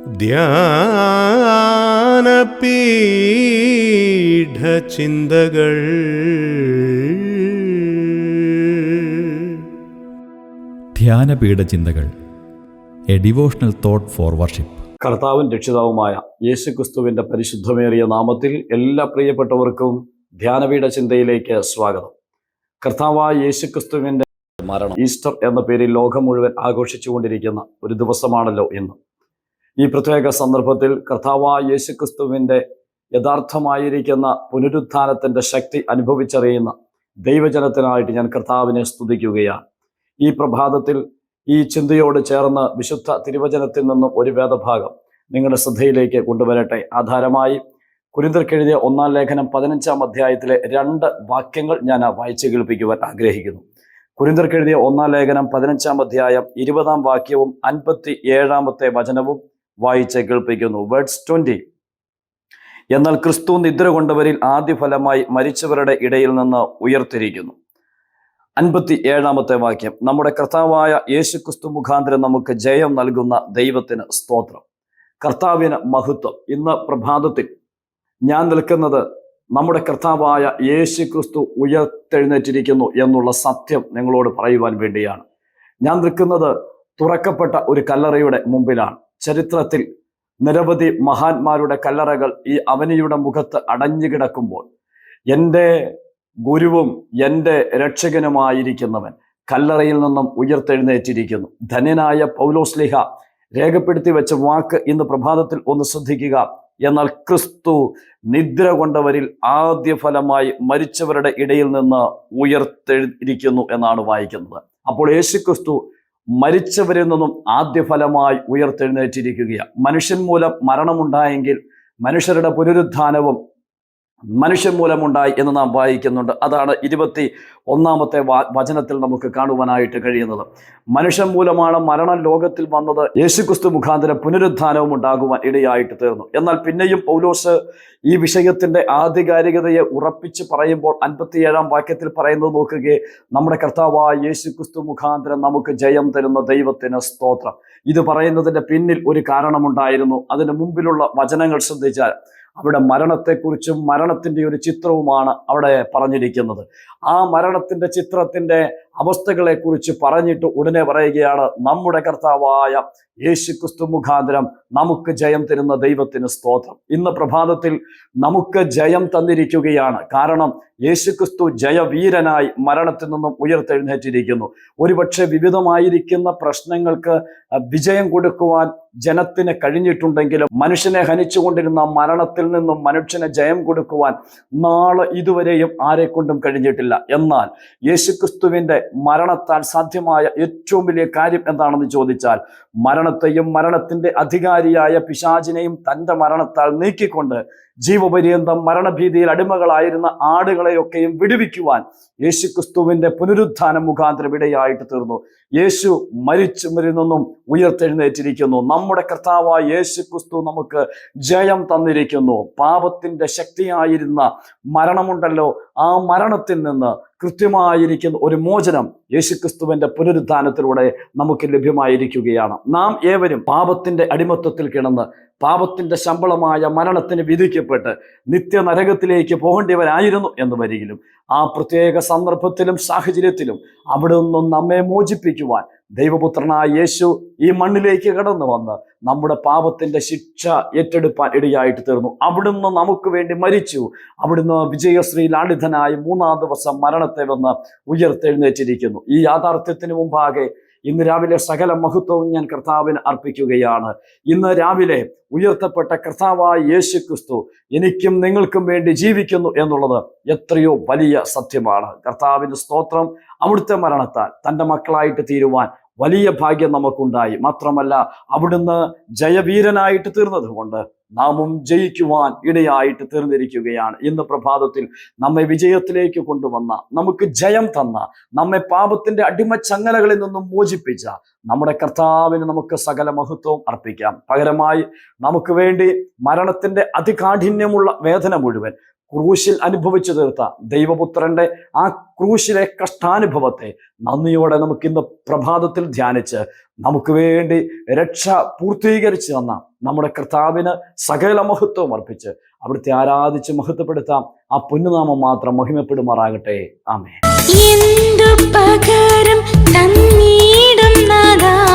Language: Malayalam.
ധ്യാനപീഠചിന്തകൾ. ധ്യാനപീഠചിന്തകൾ, a devotional thought for worship. കർത്താവും രക്ഷിതാവുമായ യേശുക്രിസ്തുവിൻ്റെ പരിശുദ്ധമേറിയ നാമത്തിൽ എല്ലാ പ്രിയപ്പെട്ടവർക്കും ധ്യാനപീഠ ചിന്തയിലേക്ക് സ്വാഗതം. കർത്താവായ യേശുക്രിസ്തുവിൻ്റെ മരണം, ഈസ്റ്റർ എന്ന പേരിൽ ലോകം മുഴുവൻ ആഘോഷിച്ചുകൊണ്ടിരിക്കുന്ന ഒരു ദിവസമാണല്ലോ ഇന്ന്. ഈ പ്രത്യേക സന്ദർഭത്തിൽ കർത്താവായ യേശുക്രിസ്തുവിൻ്റെ യഥാർത്ഥമായിരിക്കുന്ന പുനരുത്ഥാനത്തിൻ്റെ ശക്തി അനുഭവിച്ചറിയുന്ന ദൈവജനത്തിനായിട്ട് ഞാൻ കർത്താവിനെ സ്തുതിക്കുകയാണ്. ഈ പ്രഭാതത്തിൽ ഈ ചിന്തയോട് ചേർന്ന് വിശുദ്ധ തിരുവചനത്തിൽ നിന്നും ഒരു വേദഭാഗം നിങ്ങളുടെ ശ്രദ്ധയിലേക്ക് കൊണ്ടുവരട്ടെ. ആധാരമായി കൊരിന്ത്യർക്കെഴുതിയ 1-ാം ലേഖനം 15-ാം അധ്യായത്തിലെ 2 വാക്യങ്ങൾ ഞാൻ വായിച്ചു കേൾപ്പിക്കുവാൻ ആഗ്രഹിക്കുന്നു. കൊരിന്ത്യർക്കെഴുതിയ 1-ാം ലേഖനം 15-ാം അധ്യായം 20-ാം വാക്യവും 57-ാമത്തെ വചനവും വായിച്ച് കേൾപ്പിക്കുന്നു. വേർഡ്സ് 20. എന്നാൽ ക്രിസ്തു നിദ്ര കൊണ്ടവരിൽ ആദ്യഫലമായി മരിച്ചവരുടെ ഇടയിൽ നിന്ന് ഉയർത്തിരിക്കുന്നു. 57-ാമത്തെ വാക്യം, നമ്മുടെ കർത്താവായ യേശുക്രിസ്തു മുഖാന്തരം നമുക്ക് ജയം നൽകുന്ന ദൈവത്തിന് സ്തോത്രം, കർത്താവിന് മഹത്വം. ഇന്ന് പ്രഭാതത്തിൽ ഞാൻ നിൽക്കുന്നത് നമ്മുടെ കർത്താവായ യേശുക്രിസ്തു ഉയർത്തെഴുന്നേറ്റിരിക്കുന്നു എന്നുള്ള സത്യം നിങ്ങളോട് പറയുവാൻ വേണ്ടിയാണ്. ഞാൻ നിൽക്കുന്നത് തുറക്കപ്പെട്ട ഒരു കല്ലറയുടെ മുമ്പിലാണ്. ചരിത്രത്തിൽ നിരവധി മഹാന്മാരുടെ കല്ലറകൾ ഈ അവനിയുടെ മുഖത്ത് അടഞ്ഞു കിടക്കുമ്പോൾ എൻ്റെ ഗുരുവും എൻ്റെ രക്ഷകനുമായിരിക്കുന്നവൻ കല്ലറയിൽ നിന്നും ഉയർത്തെഴുന്നേറ്റിരിക്കുന്നു. ധന്യനായ പൗലോസ്ലീഹ രേഖപ്പെടുത്തി വെച്ച വാക്ക് ഇന്ന് പ്രഭാതത്തിൽ ഒന്ന് ശ്രദ്ധിക്കുക. എന്നാൽ ക്രിസ്തു നിദ്ര കൊണ്ടവരിൽ ആദ്യ ഫലമായി മരിച്ചവരുടെ ഇടയിൽ നിന്ന് ഉയർത്തെഴുന്നിരിക്കുന്നു എന്നാണ് വായിക്കുന്നത്. അപ്പോൾ യേശുക്രിസ്തു മരിച്ചവരിൽ നിന്നും ആദ്യ ഫലമായി ഉയർത്തെഴുന്നേറ്റിരിക്കുകയാണ്. മനുഷ്യൻ മൂലം മരണമുണ്ടായെങ്കിൽ മനുഷ്യരുടെ പുനരുത്ഥാനവും മനുഷ്യൻ മൂലമുണ്ടായി എന്ന് നാം വായിക്കുന്നുണ്ട്. അതാണ് 21-ാമത്തെ വചനത്തിൽ നമുക്ക് കാണുവാനായിട്ട് കഴിയുന്നത്. മനുഷ്യൻ മൂലമാണ് മരണം ലോകത്തിൽ വന്നത്. യേശുക്രിസ്തു മുഖാന്തരം പുനരുത്ഥാനവും ഉണ്ടാകുവാൻ ഇടയായിട്ട് തീർന്നു. എന്നാൽ പിന്നെയും പൗലോസ് ഈ വിഷയത്തിന്റെ ആധികാരികതയെ ഉറപ്പിച്ച് പറയുമ്പോൾ 57-ാം വാക്യത്തിൽ പറയുന്നത് നോക്കുകയെ, നമ്മുടെ കർത്താവായ യേശുക്രിസ്തു മുഖാന്തരം നമുക്ക് ജയം തരുന്ന ദൈവത്തിന് സ്തോത്രം. ഇത് പറയുന്നതിന്റെ പിന്നിൽ ഒരു കാരണമുണ്ടായിരുന്നു. അതിന് മുമ്പിലുള്ള വചനങ്ങൾ ശ്രദ്ധിച്ചാൽ അവിടെ മരണത്തെക്കുറിച്ചും മരണത്തിൻ്റെ ഒരു ചിത്രവുമാണ് അവിടെ പറഞ്ഞിരിക്കുന്നത്. ആ മരണത്തിൻ്റെ ചിത്രത്തിൻ്റെ അവസ്ഥകളെക്കുറിച്ച് പറഞ്ഞിട്ട് ഉടനെ പറയുകയാണ്, നമ്മുടെ കർത്താവായ യേശുക്രിസ്തു മുഖാന്തരം നമുക്ക് ജയം തരുന്ന ദൈവത്തിന് സ്തോത്രം. ഇന്ന് പ്രഭാതത്തിൽ നമുക്ക് ജയം തന്നിരിക്കുകയാണ്. കാരണം യേശുക്രിസ്തു ജയവീരനായി മരണത്തിൽ നിന്നും ഉയർത്തെഴുന്നേറ്റിരിക്കുന്നു. ഒരുപക്ഷെ വിവിധമായിരിക്കുന്ന പ്രശ്നങ്ങൾക്ക് വിജയം കൊടുക്കുവാൻ ജനത്തിന് കഴിഞ്ഞിട്ടുണ്ടെങ്കിലും മനുഷ്യനെ ഹനിച്ചുകൊണ്ടിരുന്ന മരണത്തിൽ നിന്നും മനുഷ്യനെ ജയം കൊടുക്കുവാൻ നാളെ ഇതുവരെയും ആരെക്കൊണ്ടും കഴിഞ്ഞിട്ടില്ല. എന്നാൽ യേശുക്രിസ്തുവിൻ്റെ മരണത്താൽ സാധ്യമായ ഏറ്റവും വലിയ കാര്യം എന്താണെന്ന് ചോദിച്ചാൽ, മരണത്തെയും മരണത്തിന്റെ അധികാരിയായ പിശാചിനെയും തൻ്റെ മരണത്താൽ നീക്കിക്കൊണ്ട് ജീവപര്യന്തം മരണഭീതിയിൽ അടിമകളായിരുന്ന ആടുകളെയൊക്കെയും വിടുവിക്കുവാൻ യേശുക്രിസ്തുവിന്റെ പുനരുത്ഥാനം മുഖാന്തരം ഇടയായിട്ട് തീർന്നു. യേശു മരിച്ചവരിൽ നിന്നും ഉയർത്തെഴുന്നേറ്റിരിക്കുന്നു. നമ്മുടെ കർത്താവായ യേശുക്രിസ്തു നമുക്ക് ജയം തന്നിരിക്കുന്നു. പാപത്തിന്റെ ശക്തിയായിരുന്ന മരണമുണ്ടല്ലോ, ആ മരണത്തിൽ നിന്ന് കൃത്യമായിരിക്കുന്ന ഒരു മോചനം യേശുക്രിസ്തുവിന്റെ പുനരുത്ഥാനത്തിലൂടെ നമുക്ക് ലഭ്യമായിരിക്കുകയാണ്. നാം ഏവരും പാപത്തിന്റെ അടിമത്വത്തിൽ കിടന്ന് പാപത്തിന്റെ ശമ്പളമായ മരണത്തിന് വിധിക്കപ്പെട്ട് നിത്യനരകത്തിലേക്ക് പോകേണ്ടിയവരായിരുന്നു എന്ന് വരികിലും ആ പ്രത്യേക സന്ദർഭത്തിലും സാഹചര്യത്തിലും അവിടെ നിന്നും നമ്മെ മോചിപ്പിക്കുവാൻ ദൈവപുത്രനായ യേശു ഈ മണ്ണിലേക്ക് കടന്നു വന്ന് നമ്മുടെ പാപത്തിന്റെ ശിക്ഷ ഏറ്റെടുപ്പാൻ ഇടയായിട്ട് തീർന്നു. അവിടുന്ന് നമുക്ക് വേണ്ടി മരിച്ചു. അവിടുന്ന് വിജയശ്രീ ലാളിതനായി 3-ാം ദിവസം മരണത്തെ വന്ന് ഉയർത്തെഴുന്നേറ്റിരിക്കുന്നു. ഈ യാഥാർത്ഥ്യത്തിന് മുമ്പാകെ ഇന്ന് രാവിലെ സകല മഹത്വവും ഞാൻ കർത്താവിന് അർപ്പിക്കുകയാണ്. ഇന്ന് രാവിലെ ഉയർത്തപ്പെട്ട കർത്താവായ യേശുക്രിസ്തു എനിക്കും നിങ്ങൾക്കും വേണ്ടി ജീവിക്കുന്നു എന്നുള്ളത് എത്രയോ വലിയ സത്യമാണ്. കർത്താവിന് സ്തോത്രം. അവിടുത്തെ മരണത്താൽ തൻ്റെ മക്കളായിട്ട് തീരുവാൻ വലിയ ഭാഗ്യം നമുക്കുണ്ടായി. മാത്രമല്ല അവിടുന്ന് ജയവീരനായിട്ട് തീർന്നത് കൊണ്ട് നാമും ജയിക്കുവാൻ ഇടയായിട്ട് തീർന്നിരിക്കുകയാണ്. ഇന്ന് പ്രഭാതത്തിൽ നമ്മെ വിജയത്തിലേക്ക് കൊണ്ടുവന്ന, നമുക്ക് ജയം തന്ന, നമ്മെ പാപത്തിന്റെ അടിമച്ചങ്ങലകളിൽ നിന്നും മോചിപ്പിച്ച നമ്മുടെ കർത്താവിന് നമുക്ക് സകല മഹത്വവും അർപ്പിക്കാം. പകരമായി നമുക്ക് വേണ്ടി മരണത്തിന്റെ അതികാഠിന്യമുള്ള വേദന മുഴുവൻ ക്രൂശിൽ അനുഭവിച്ചു തീർത്ത ദൈവപുത്രന്റെ ആ ക്രൂശിലെ കഷ്ടാനുഭവത്തെ നന്ദിയോടെ നമുക്കിന്ന് പ്രഭാതത്തിൽ ധ്യാനിച്ച് നമുക്ക് വേണ്ടി രക്ഷ പൂർത്തീകരിച്ചു തന്ന നമ്മുടെ കർത്താവിന് സകല മഹത്വവും അർപ്പിച്ച് അവിടുത്തെ ആരാധിച്ച് മഹത്വപ്പെടുത്താം. ആ പൊന്നുനാമം മാത്രം മഹിമപ്പെടുമാറാകട്ടെ. ആമേൻ. എന്തു പകരം തന്നീടും നാഥാ